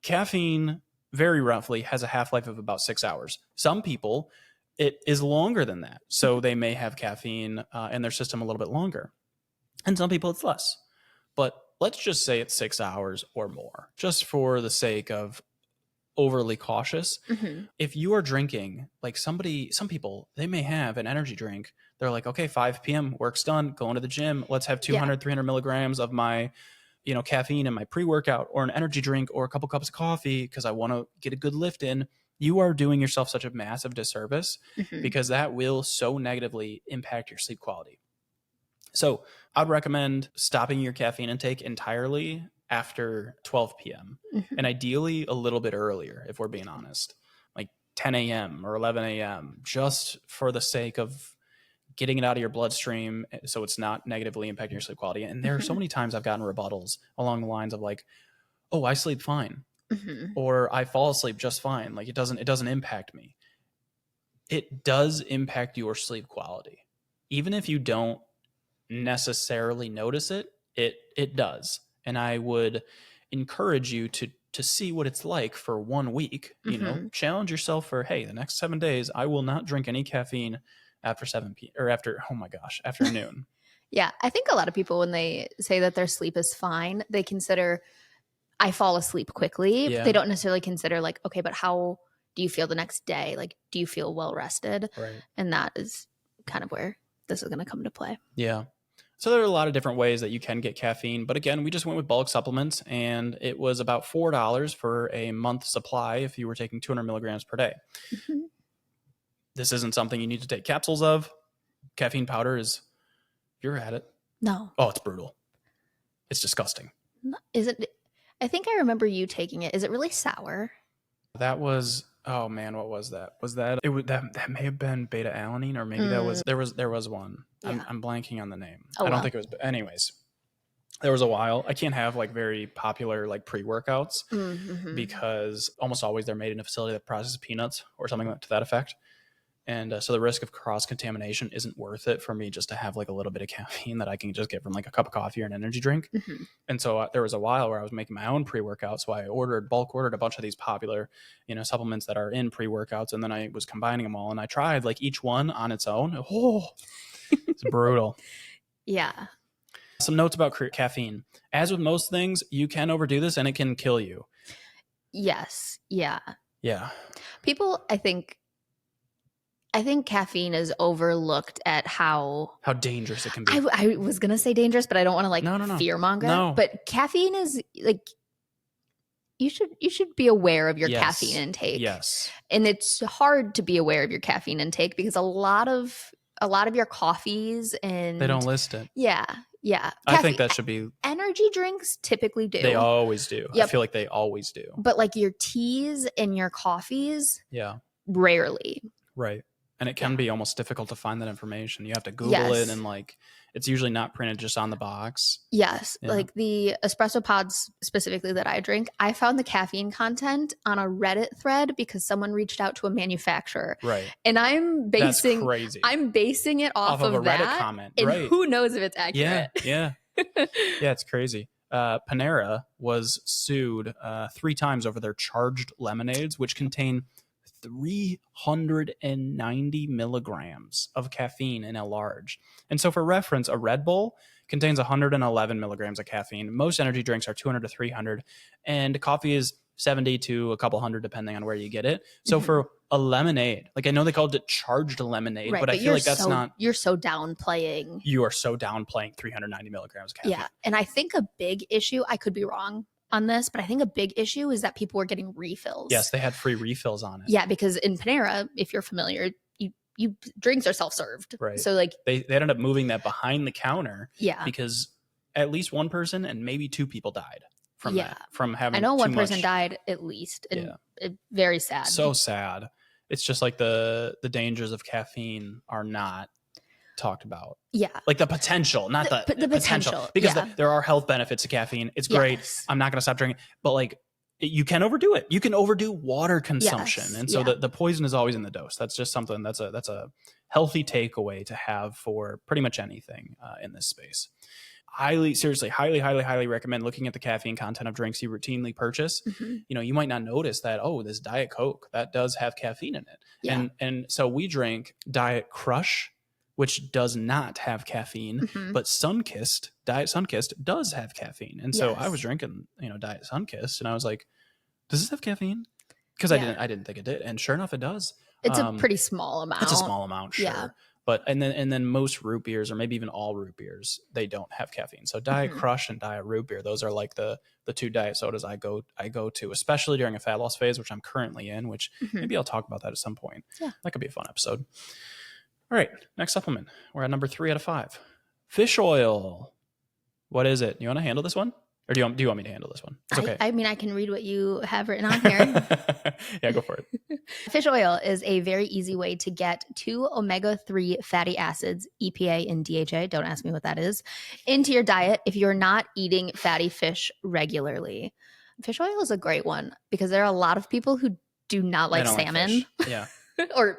A: Caffeine, very roughly, has a half-life of about 6 hours. Some people, it is longer than that. So they may have caffeine in their system a little bit longer. And some people, it's less. But let's just say it's 6 hours or more, just for the sake of overly cautious. If you are drinking, like some people, they may have an energy drink. They're like, okay, 5 p.m. work's done, going to the gym. Let's have 200, 300 milligrams of my, caffeine in my pre-workout, or an energy drink, or a couple cups of coffee because I want to get a good lift in. You are doing yourself such a massive disservice because that will so negatively impact your sleep quality. So I'd recommend stopping your caffeine intake entirely after 12 p.m. and ideally a little bit earlier, if we're being honest, like 10 a.m. or 11 a.m., just for the sake of getting it out of your bloodstream so it's not negatively impacting your sleep quality. And there are so many times I've gotten rebuttals along the lines of like, oh, I sleep fine, or I fall asleep just fine. Like it doesn't impact me. It does impact your sleep quality. Even if you don't necessarily notice it, it does. And I would encourage you to see what it's like for 1 week. Challenge yourself for, hey, the next 7 days I will not drink any caffeine after 7 p.m. or after noon.
B: Yeah, I think a lot of people, when they say that their sleep is fine, they consider I fall asleep quickly. They don't necessarily consider like, okay, but how do you feel the next day? Like, do you feel well rested?
A: Right.
B: And that is kind of where this is going to come to play.
A: Yeah. So there are a lot of different ways that you can get caffeine. But again, we just went with bulk supplements, and it was about $4 for a month supply if you were taking 200 milligrams per day. This isn't something you need to take capsules of. Caffeine powder is, have you ever had it?
B: No.
A: Oh, it's brutal. It's disgusting.
B: Is it? I think I remember you taking it. Is it really sour?
A: That was, oh man, what was that? That may have been beta alanine, or maybe there was one. Yeah. I'm blanking on the name. I don't think it was. Anyways, there was a while. I can't have like very popular like pre-workouts because almost always they're made in a facility that processes peanuts or something to that effect. And so the risk of cross-contamination isn't worth it for me just to have like a little bit of caffeine that I can just get from like a cup of coffee or an energy drink. And so there was a while where I was making my own pre-workout. So I bulk ordered a bunch of these popular, supplements that are in pre-workouts. And then I was combining them all, and I tried like each one on its own. Oh, it's brutal.
B: Yeah.
A: Some notes about caffeine. As with most things, you can overdo this and it can kill you.
B: Yes. Yeah.
A: Yeah.
B: People, I think caffeine is overlooked at how
A: dangerous it can be.
B: I was going to say dangerous, but I don't want to like fear monger.
A: No.
B: But caffeine is like, you should be aware of your caffeine intake.
A: Yes.
B: And it's hard to be aware of your caffeine intake because a lot of your coffees and
A: they don't list it.
B: Yeah. Yeah.
A: I think that should be.
B: Energy drinks typically do.
A: They always do. Yep. I feel like they always do.
B: But like your teas and your coffees.
A: Yeah.
B: Rarely.
A: Right. And it can be almost difficult to find that information. You have to Google it, and like it's usually not printed just on the box.
B: Yes. Yeah. Like the espresso pods specifically that I drink, I found the caffeine content on a Reddit thread because someone reached out to a manufacturer.
A: Right.
B: And I'm basing it off of
A: a
B: that,
A: Reddit comment.
B: And
A: right.
B: Who knows if it's accurate.
A: Yeah. Yeah, it's crazy. Panera was sued 3 times over their charged lemonades, which contain 390 milligrams of caffeine in a large. And so for reference, a Red Bull contains 111 milligrams of caffeine. Most energy drinks are 200 to 300, and coffee is 70 to a couple hundred depending on where you get it. So for a lemonade, like I know they called it charged lemonade, right, but I feel like that's not.
B: You're so downplaying.
A: You are so downplaying 390 milligrams of caffeine.
B: Yeah, and I think a big issue, I could be wrong on this, but I think a big issue is that people were getting refills.
A: Yes, they had free refills on it.
B: Yeah, because in Panera, if you're familiar, you drinks are self-served.
A: Right.
B: So like
A: they ended up moving that behind the counter.
B: Yeah.
A: Because at least one person and maybe two people died from that, from having
B: I know one person
A: much.
B: died at least. And very sad.
A: So sad. It's just like the dangers of caffeine are not talked about.
B: Yeah.
A: Like the potential, not the potential. Because there are health benefits to caffeine. It's great. I'm not going to stop drinking. But like you can overdo it. You can overdo water consumption. And so the poison is always in the dose. That's just something that's a healthy takeaway to have for pretty much anything in this space. Highly recommend looking at the caffeine content of drinks you routinely purchase. You might not notice that, this Diet Coke, that does have caffeine in it. And so we drink Diet Crush, which does not have caffeine, but Diet Sunkist does have caffeine. And so I was drinking, Diet Sunkist, and I was like, does this have caffeine? Because I didn't think it did. And sure enough, it does.
B: It's a pretty small amount.
A: It's a small amount, sure. Yeah. But and then most root beers, or maybe even all root beers, they don't have caffeine. So Diet Crush and Diet Root Beer, those are like the two diet sodas I go to, especially during a fat loss phase, which I'm currently in, which maybe I'll talk about that at some point. Yeah. That could be a fun episode. All right, next supplement. We're at number 3 out of 5. Fish oil. What is it? You want to handle this one? Or do you want me to handle this one? It's okay.
B: I mean, I can read what you have written on here.
A: Yeah, go for it.
B: Fish oil is a very easy way to get 2 omega-3 fatty acids, EPA and DHA, don't ask me what that is, into your diet if you're not eating fatty fish regularly. Fish oil is a great one because there are a lot of people who do not like salmon.
A: Like yeah.
B: Or,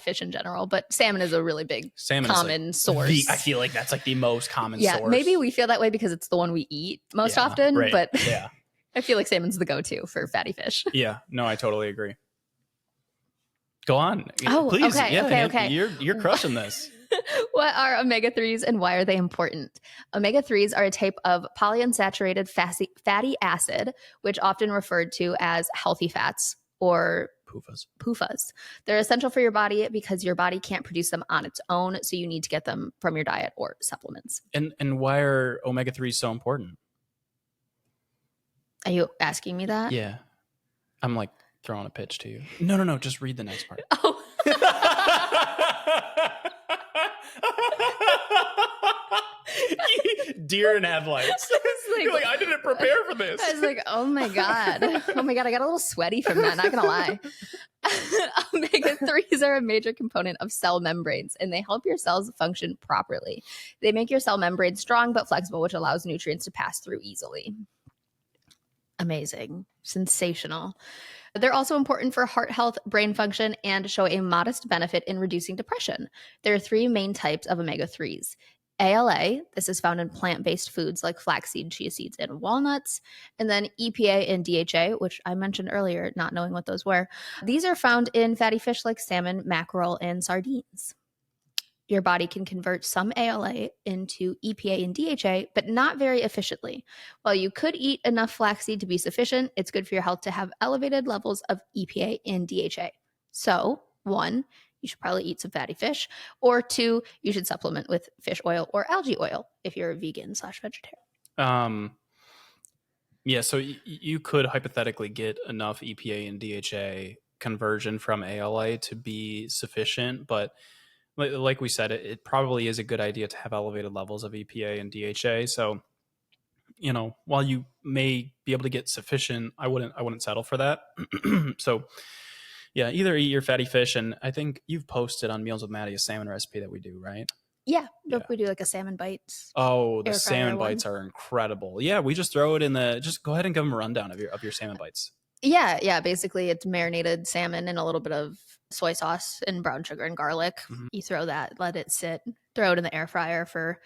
B: fish in general. But salmon is a really big common source.
A: I feel like that's like the most common source.
B: Maybe we feel that way because it's the one we eat most often.
A: Right.
B: But I feel like salmon's the go-to for fatty fish.
A: Yeah. No, I totally agree. Go on.
B: Oh,
A: please.
B: Okay.
A: You're crushing this.
B: What are omega-3s and why are they important? Omega-3s are a type of polyunsaturated fatty acid, which often referred to as healthy fats or PUFAs. They're essential for your body because your body can't produce them on its own, so you need to get them from your diet or supplements.
A: And why are omega-3s so important?
B: Are you asking me that?
A: Yeah. I'm like throwing a pitch to you. No, just read the next part.
B: Oh.
A: Deer in headlights. You're like, I didn't prepare for this.
B: I was like, oh my God, I got a little sweaty from that, not gonna lie. Omega-3s are a major component of cell membranes, and they help your cells function properly. They make your cell membrane strong but flexible, which allows nutrients to pass through easily. Amazing. Sensational. They're also important for heart health, brain function, and show a modest benefit in reducing depression. There are 3 main types of omega-3s. ALA, this is found in plant-based foods like flaxseed, chia seeds, and walnuts. And then EPA and DHA, which I mentioned earlier, not knowing what those were. These are found in fatty fish like salmon, mackerel, and sardines. Your body can convert some ALA into EPA and DHA, but not very efficiently. While you could eat enough flaxseed to be sufficient, it's good for your health to have elevated levels of EPA and DHA. So, 1, you should probably eat some fatty fish, or 2, you should supplement with fish oil or algae oil if you're a vegan/vegetarian.
A: Yeah, so you could hypothetically get enough EPA and DHA conversion from ALA to be sufficient, but like we said, it probably is a good idea to have elevated levels of EPA and DHA. So, while you may be able to get sufficient, I wouldn't settle for that. So, yeah, either eat your fatty fish, and I think you've posted on Meals with Maddie a salmon recipe that we do, right?
B: Yeah, we do like a salmon bites.
A: Oh, the salmon bites are incredible. Yeah, we just throw it in just go ahead and give them a rundown of your salmon bites.
B: Yeah. Basically, it's marinated salmon and a little bit of soy sauce and brown sugar and garlic. You throw that, let it sit, throw it in the air fryer for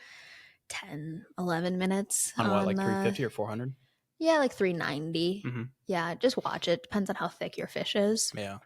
B: 10, 11 minutes.
A: On what, like 350 or 400?
B: Yeah, like 390. Yeah, just watch it. Depends on how thick your fish is.
A: Yeah.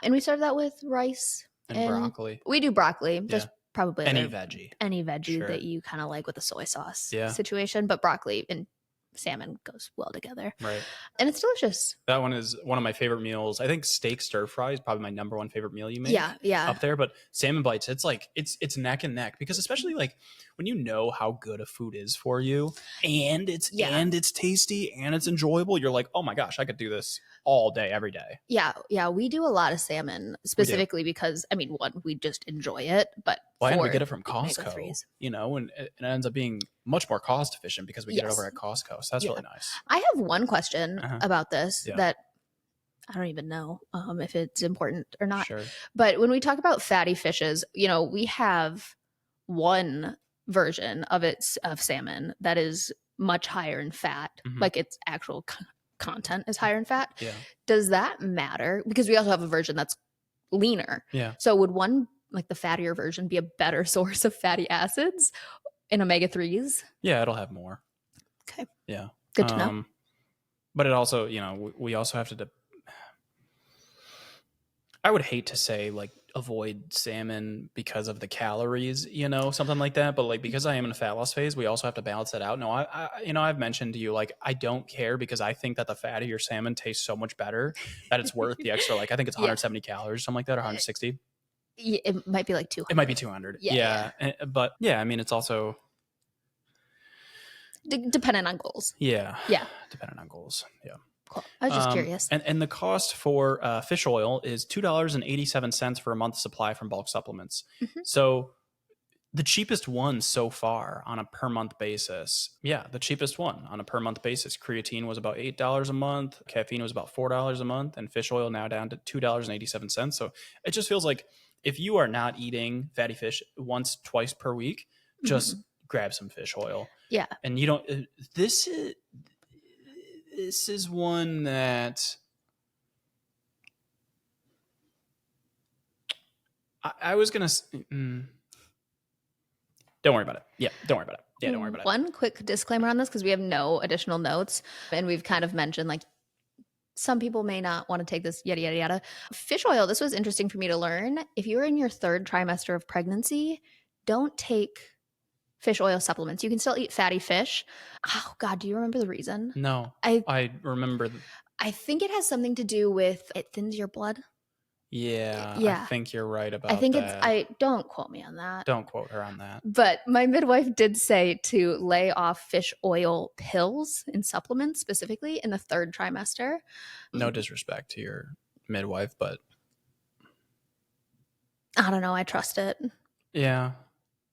B: And we serve that with rice.
A: And broccoli.
B: We do broccoli. There's probably
A: any veggie
B: sure. that you kind of like with the soy sauce situation. But broccoli and salmon goes well together.
A: Right.
B: And it's delicious.
A: That one is one of my favorite meals. I think steak stir fry is probably my number one favorite meal you make.
B: Yeah.
A: Up there. But salmon bites, it's like it's neck and neck, because especially like when you know how good a food is for you and it's tasty and it's enjoyable, you're like, oh my gosh, I could do this all day, every day.
B: Yeah. We do a lot of salmon specifically because, I mean, one, we just enjoy it, but
A: and we get it from Costco, you know, and it ends up being much more cost efficient because we get it over at Costco. So that's really nice.
B: I have one question about this that I don't even know if it's important or not.
A: Sure.
B: But when we talk about fatty fishes, you know, we have one version of salmon that is much higher in fat, like its actual content is higher in fat.
A: Yeah.
B: Does that matter? Because we also have a version that's leaner.
A: Yeah.
B: So would one, like the fattier version, be a better source of fatty acids in omega-3s?
A: Yeah, it'll have more.
B: Okay.
A: Yeah.
B: Good to know.
A: But it also, you know, we also have to I would hate to say like avoid salmon because of the calories, you know, something like that. But like, because I am in a fat loss phase, we also have to balance that out. No, I you know, I've mentioned to you, like, I don't care because I think that the fattier salmon tastes so much better that it's worth the extra. Like, I think it's 170 calories, something like that, or 160.
B: It might be like 200.
A: It might be 200. Yeah. But yeah, I mean, it's also
B: dependent on goals.
A: Yeah. Dependent on goals. Yeah.
B: Cool. I was just curious.
A: And the cost for fish oil is $2.87 for a month's supply from bulk supplements. So the cheapest one so far on a per month basis. Yeah, the cheapest one on a per month basis. Creatine was about $8 a month. Caffeine was about $4 a month. And fish oil now down to $2.87. So it just feels like if you are not eating fatty fish twice per week, just grab some fish oil.
B: Yeah.
A: And you don't, this is one that I was going to, don't worry about it. Yeah, don't worry about it. Yeah, don't worry about it.
B: One quick disclaimer on this, because we have no additional notes, and we've kind of mentioned like some people may not want to take this, yada, yada, yada. Fish oil, this was interesting for me to learn. If you're in your 3rd trimester of pregnancy, don't take fish oil supplements. You can still eat fatty fish. Oh God, do you remember the reason?
A: No, I remember.
B: I think it has something to do with it thins your blood.
A: Yeah. I think you're right about that.
B: I think don't quote me on that.
A: Don't quote her on that.
B: But my midwife did say to lay off fish oil pills and supplements specifically in the 3rd trimester.
A: No disrespect to your midwife, but
B: I don't know. I trust it.
A: Yeah.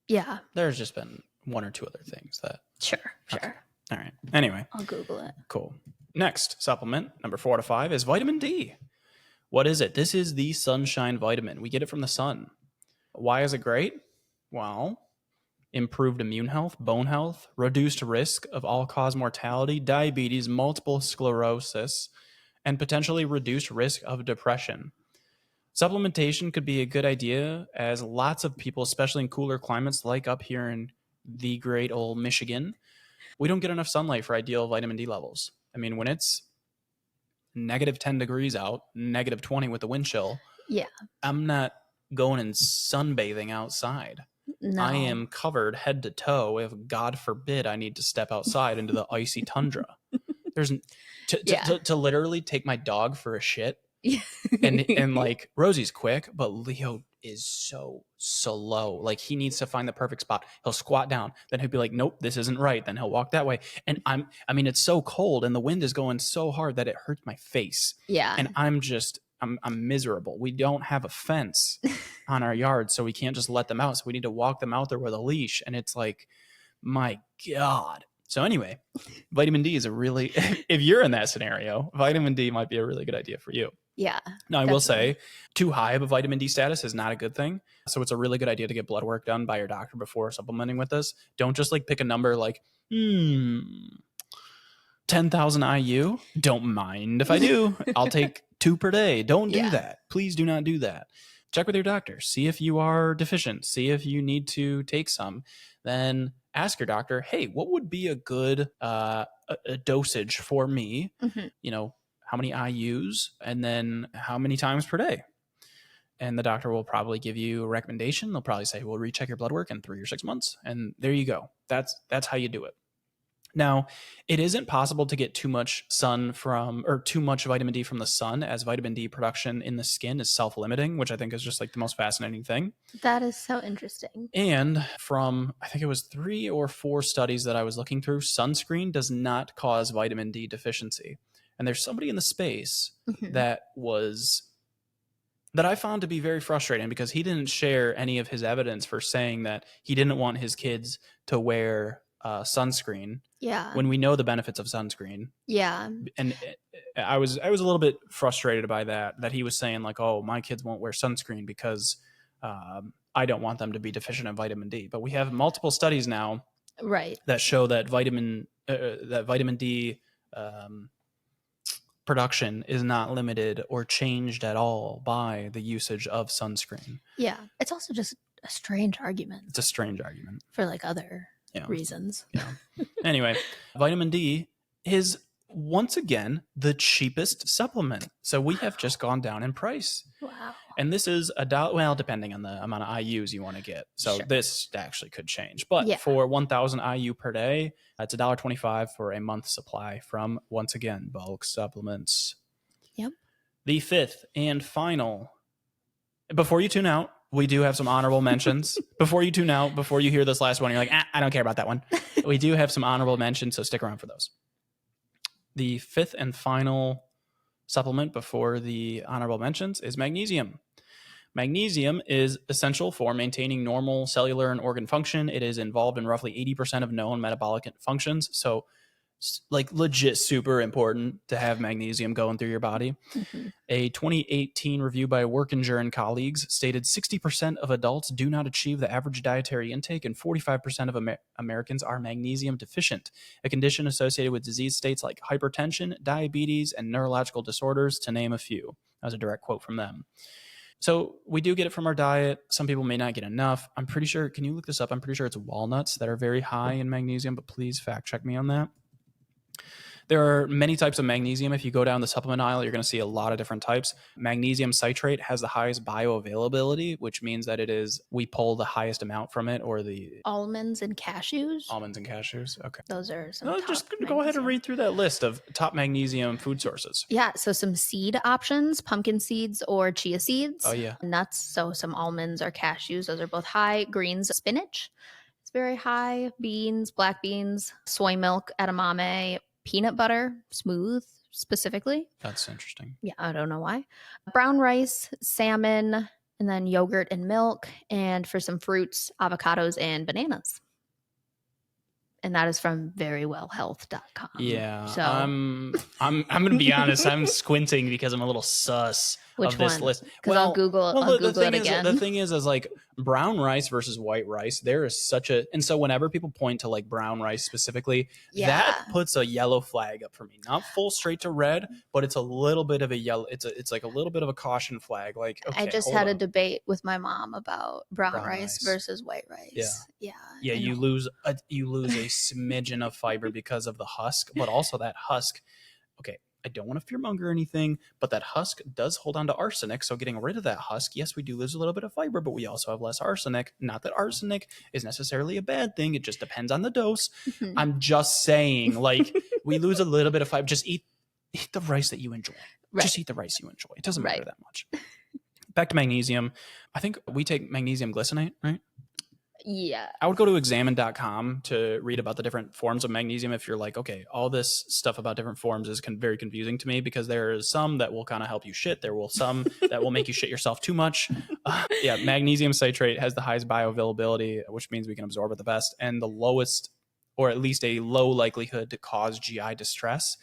B: Yeah.
A: There's just been one or two other things that.
B: Sure.
A: Okay. All right. Anyway.
B: I'll Google it.
A: Cool. Next supplement, number 4 to 5, is vitamin D. What is it? This is the sunshine vitamin. We get it from the sun. Why is it great? Well, improved immune health, bone health, reduced risk of all-cause mortality, diabetes, multiple sclerosis, and potentially reduced risk of depression. Supplementation could be a good idea, as lots of people, especially in cooler climates like up here in the great old Michigan, we don't get enough sunlight for ideal vitamin D levels. I mean, when it's -10 degrees out, -20 with the wind chill, I'm not going and sunbathing outside.
B: No.
A: I am covered head to toe if, God forbid, I need to step outside into the icy tundra. There's to literally take my dog for a shit. and like, Rosie's quick, but Leo is so slow. Like, he needs to find the perfect spot. He'll squat down, then he'll be like, nope, this isn't right, then he'll walk that way. And I mean it's so cold and the wind is going so hard that it hurts my face. And I'm miserable. We don't have a fence on our yard, so we can't just let them out, so we need to walk them out there with a leash, and it's like, my God. So anyway, vitamin D is if you're in that scenario, vitamin D might be a really good idea for you.
B: Yeah.
A: Now, I will say, too high of a vitamin D status is not a good thing. So it's a really good idea to get blood work done by your doctor before supplementing with this. Don't just like pick a number like, 10,000 IU. Don't mind if I do. I'll take 2 per day. Don't do that. Please do not do that. Check with your doctor. See if you are deficient. See if you need to take some. Then ask your doctor, hey, what would be a good a dosage for me? You know, how many IUs, and then how many times per day? And the doctor will probably give you a recommendation. They'll probably say, we'll recheck your blood work in 3 or 6 months. And there you go. That's how you do it. Now, it isn't possible to get too much too much vitamin D from the sun, as vitamin D production in the skin is self-limiting, which I think is just like the most fascinating thing.
B: That is so interesting.
A: And from, I think it was 3 or 4 studies that I was looking through, sunscreen does not cause vitamin D deficiency. And there's somebody in the space that I found to be very frustrating, because he didn't share any of his evidence for saying that he didn't want his kids to wear sunscreen.
B: Yeah.
A: When we know the benefits of sunscreen.
B: Yeah.
A: And I was a little bit frustrated by that he was saying like, oh, my kids won't wear sunscreen because I don't want them to be deficient in vitamin D. But we have multiple studies now,
B: right,
A: that show that vitamin D production is not limited or changed at all by the usage of sunscreen.
B: Yeah. It's also just a strange argument.
A: It's a strange argument
B: for like other reasons.
A: Yeah. Anyway, vitamin D is once again the cheapest supplement. So we have just gone down in price.
B: Wow.
A: And this is $1, well, depending on the amount of IUs you want to get. So this actually could change. But for 1,000 IU per day, it's $1.25 for a month supply from, once again, Bulk Supplements.
B: Yep.
A: The fifth and final, before you tune out, we do have some honorable mentions. Before you tune out, before you hear this last one, you're like, I don't care about that one. We do have some honorable mentions, so stick around for those. The fifth and final supplement before the honorable mentions is magnesium. Magnesium is essential for maintaining normal cellular and organ function. It is involved in roughly 80% of known metabolic functions. So, like, legit super important to have magnesium going through your body. A 2018 review by Workinger and colleagues stated 60% of adults do not achieve the average dietary intake, and 45% of Americans are magnesium deficient, a condition associated with disease states like hypertension, diabetes, and neurological disorders, to name a few. That was a direct quote from them. So we do get it from our diet. Some people may not get enough. I'm pretty sure, can you look this up? I'm pretty sure it's walnuts that are very high in magnesium, but please fact check me on that. There are many types of magnesium. If you go down the supplement aisle, you're going to see a lot of different types. Magnesium citrate has the highest bioavailability, which means that we pull the highest amount from it, or the
B: almonds and cashews.
A: Okay.
B: Those are some
A: just go ahead and read through that list of top magnesium food sources.
B: Yeah. So some seed options, pumpkin seeds or chia seeds.
A: Oh yeah.
B: Nuts. So some almonds or cashews. Those are both high. Greens, spinach. It's very high. Beans, black beans, soy milk, edamame, peanut butter, smooth specifically.
A: That's interesting.
B: Yeah, I don't know why. Brown rice, salmon, and then yogurt and milk. And for some fruits, avocados and bananas. And that is from verywellhealth.com.
A: Yeah.
B: So
A: I'm going to be honest. I'm squinting because I'm a little sus of this list.
B: Because I'll Google it again.
A: The thing is like brown rice versus white rice. There is such a, and so whenever people point to like brown rice specifically, that puts a yellow flag up for me. Not full straight to red, but it's a little bit of a yellow. It's like a little bit of a caution flag. Like, okay,
B: I just had a debate with my mom about brown rice versus white rice. Yeah.
A: You lose a smidgen of fiber because of the husk, but also that husk. Okay, I don't want to fearmonger or anything, but that husk does hold on to arsenic. So getting rid of that husk, yes, we do lose a little bit of fiber, but we also have less arsenic. Not that arsenic is necessarily a bad thing. It just depends on the dose. I'm just saying, like, we lose a little bit of fiber. Just eat the rice that you enjoy. Right. Just eat the rice you enjoy. It doesn't matter that much. Back to magnesium. I think we take magnesium glycinate, right?
B: Yeah.
A: I would go to examine.com to read about the different forms of magnesium. If you're like, okay, all this stuff about different forms is very confusing to me, because there is some that will kind of help you shit. There will some that will make you shit yourself too much. Magnesium citrate has the highest bioavailability, which means we can absorb it the best, and the lowest, or at least a low likelihood to cause GI distress.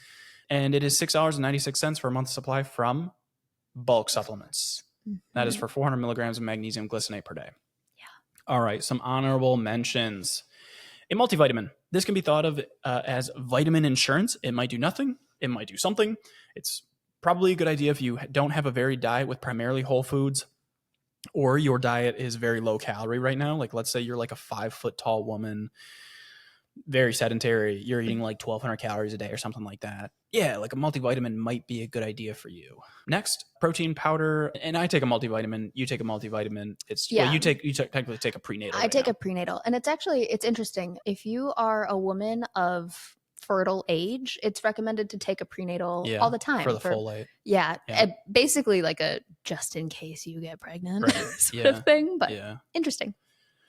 A: And it is $6.96 for a month's supply from Bulk Supplements. That is for 400 milligrams of magnesium glycinate per day. All right, some honorable mentions. A multivitamin. This can be thought of as vitamin insurance. It might do nothing. It might do something. It's probably a good idea if you don't have a varied diet with primarily whole foods, or your diet is very low calorie right now. Like, let's say you're like a 5 foot tall woman, very sedentary. You're eating like 1,200 calories a day or something like that. Yeah, like a multivitamin might be a good idea for you. Next, protein powder. And I take a multivitamin. You take a multivitamin. You technically take a prenatal.
B: I take a prenatal. And it's interesting. If you are a woman of fertile age, it's recommended to take a prenatal all the time
A: for the folate.
B: Yeah, basically like a just in case you get pregnant sort of thing. But interesting.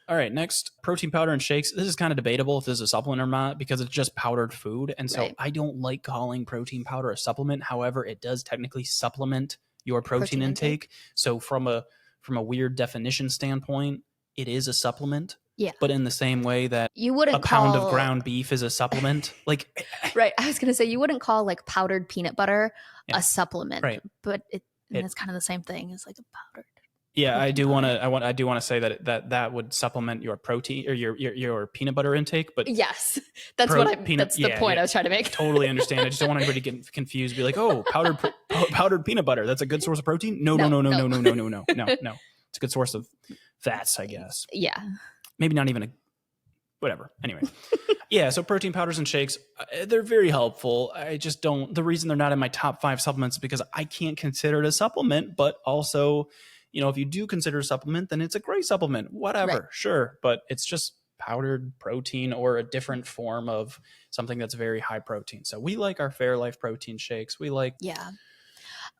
A: All right, next, protein powder and shakes. This is kind of debatable if this is a supplement or not because it's just powdered food. And so I don't like calling protein powder a supplement. However, it does technically supplement your protein intake. So from a weird definition standpoint, it is a supplement.
B: Yeah.
A: But in the same way that
B: you wouldn't
A: a pound of ground beef is a supplement. Like
B: right. I was going to say you wouldn't call like powdered peanut butter a supplement. Right. But it's kind of the same thing as like a powdered.
A: Yeah, I do want to say that would supplement your protein or your peanut butter intake, but
B: yes, that's the point I was trying to make.
A: Totally understand. I just don't want anybody to get confused. Be like, oh, powdered peanut butter. That's a good source of protein. No. It's a good source of fats, I guess.
B: Yeah,
A: maybe not even whatever. Anyway, yeah. So protein powders and shakes, they're very helpful. I just don't. The reason they're not in my top 5 supplements is because I can't consider it a supplement, but also, if you do consider a supplement, then it's a great supplement, whatever, right. Sure. But it's just powdered protein or a different form of something that's very high protein. So we like our Fairlife protein shakes.
B: Yeah.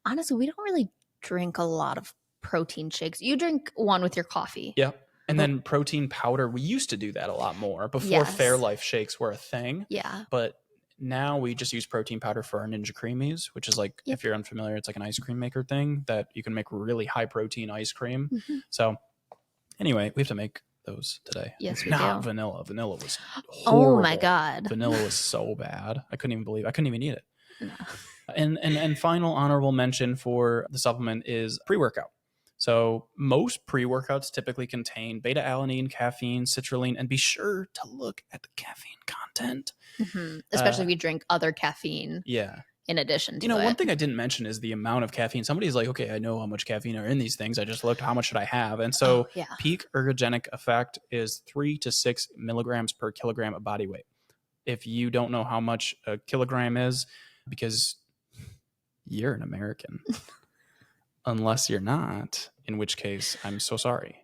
B: Honestly, we don't really drink a lot of protein shakes. You drink one with your coffee.
A: Yeah. And then protein powder, we used to do that a lot more before Fairlife shakes were a thing.
B: Yeah.
A: But now we just use protein powder for our Ninja Creamies, which is like, if you're unfamiliar, it's like an ice cream maker thing that you can make really high protein ice cream. Mm-hmm. So anyway, we have to make those today.
B: Yes, we
A: do. Vanilla was horrible.
B: Oh my God.
A: Vanilla was so bad. I couldn't even eat it. No. And final honorable mention for the supplement is pre-workout. So most pre-workouts typically contain beta-alanine, caffeine, citrulline, and be sure to look at the caffeine content.
B: Mm-hmm. Especially if you drink other caffeine.
A: Yeah.
B: In addition to
A: one thing I didn't mention is the amount of caffeine. Somebody's like, okay, I know how much caffeine are in these things. I just looked, how much should I have? And so peak ergogenic effect is 3 to 6 milligrams per kilogram of body weight. If you don't know how much a kilogram is, because you're an American. Unless you're not, in which case I'm so sorry.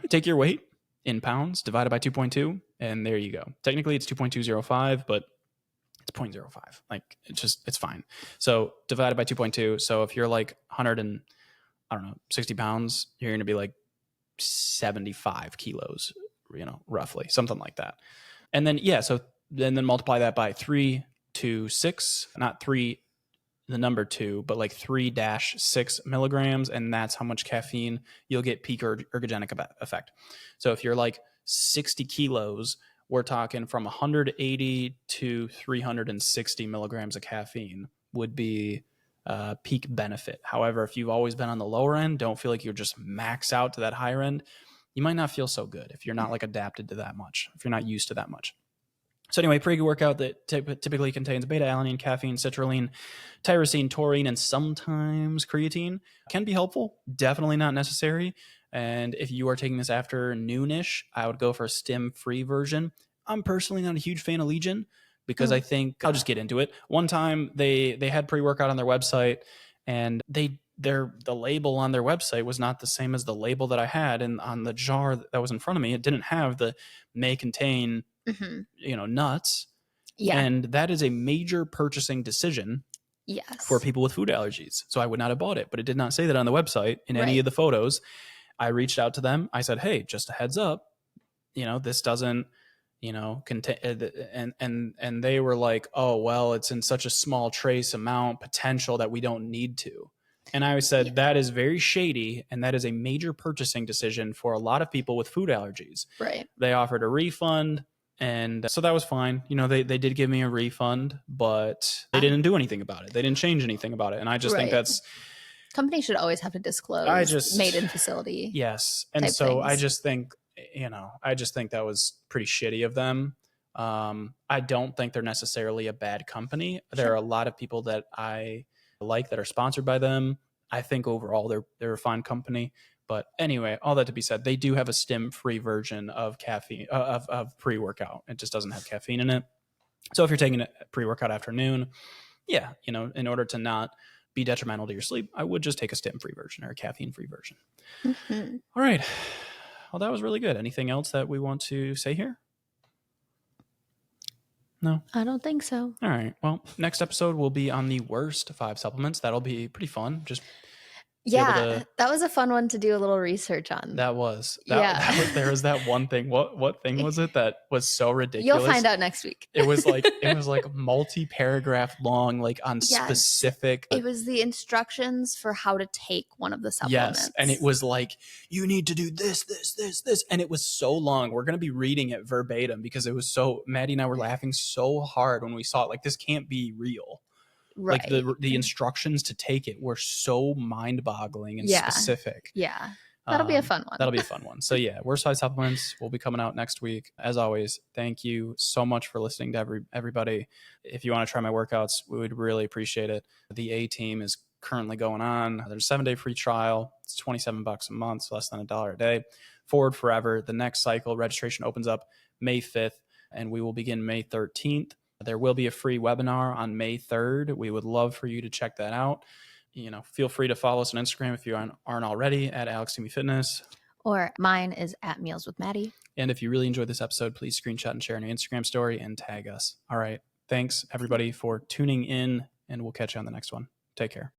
A: Take your weight in pounds divided by 2.2, and there you go. Technically, it's 2.205, but it's 0.05. Like it's fine. So divided by 2.2. So if you're like 60 pounds, you're going to be like 75 kilos, roughly something like that. And then so then multiply that by 3 to 6, not 3. The number 2, but like 3-6 milligrams, and that's how much caffeine you'll get peak ergogenic effect. So if you're like 60 kilos, we're talking from 180 to 360 milligrams of caffeine would be peak benefit. However, if you've always been on the lower end, don't feel like you're just max out to that higher end, you might not feel so good if you're not like adapted to that much, if you're not used to that much. So anyway, pre-workout that typically contains beta-alanine, caffeine, citrulline, tyrosine, taurine, and sometimes creatine can be helpful. Definitely not necessary. And if you are taking this after noonish, I would go for a stim-free version. I'm personally not a huge fan of Legion because I think I'll just get into it. One time they had pre-workout on their website, and the label on their website was not the same as the label that I had, and on the jar that was in front of me, it didn't have the may contain nuts. Yeah. And that is a major purchasing decision.
B: Yes.
A: For people with food allergies. So I would not have bought it, but it did not say that on the website in any of the photos. I reached out to them. I said, hey, just a heads up, this doesn't, contain, and they were like, oh, well, it's in such a small trace amount potential that we don't need to. And I said, that is very shady. And that is a major purchasing decision for a lot of people with food allergies.
B: Right.
A: They offered a refund. And so that was fine. They did give me a refund, but they didn't do anything about it. They didn't change anything about it. And I just think that's...
B: Companies should always have to disclose made in facility.
A: Yes. And so things. I just think that was pretty shitty of them. I don't think they're necessarily a bad company. Sure. There are a lot of people that I like that are sponsored by them. I think overall they're a fine company. But anyway, all that to be said, they do have a stim-free version of caffeine of pre-workout. It just doesn't have caffeine in it. So if you're taking a pre-workout afternoon, in order to not be detrimental to your sleep, I would just take a stim-free version or a caffeine-free version. Mm-hmm. All right. Well, that was really good. Anything else that we want to say here? No?
B: I don't think so.
A: All right. Well, next episode will be on the worst 5 supplements. That'll be pretty fun. Just
B: that was a fun one to do a little research on.
A: There was that one thing. What thing was it that was so ridiculous?
B: You'll find out next week.
A: It was like multi-paragraph long, like on specific.
B: It was the instructions for how to take one of the supplements.
A: Yes, and it was like, you need to do this, and it was so long. We're gonna be reading it verbatim because it was so. Maddie and I were laughing so hard when we saw it. Like, this can't be real. Right. Like the instructions to take it were so mind-boggling and specific.
B: Yeah. That'll be a fun one.
A: That'll be a fun one. So yeah, Worst 5 Supplements will be coming out next week. As always, thank you so much for listening to everybody. If you want to try my workouts, we would really appreciate it. The A Team is currently going on. There's a 7-day free trial. It's $27 a month, so less than $1 a day. Forward Forever. The next cycle registration opens up May 5th, and we will begin May 13th. There will be a free webinar on May 3rd. We would love for you to check that out. Feel free to follow us on Instagram if you aren't already, at AlexToomeyFitness.
B: Or mine is at Meals with Maddie.
A: And if you really enjoyed this episode, please screenshot and share on your Instagram story and tag us. All right. Thanks, everybody, for tuning in, and we'll catch you on the next one. Take care.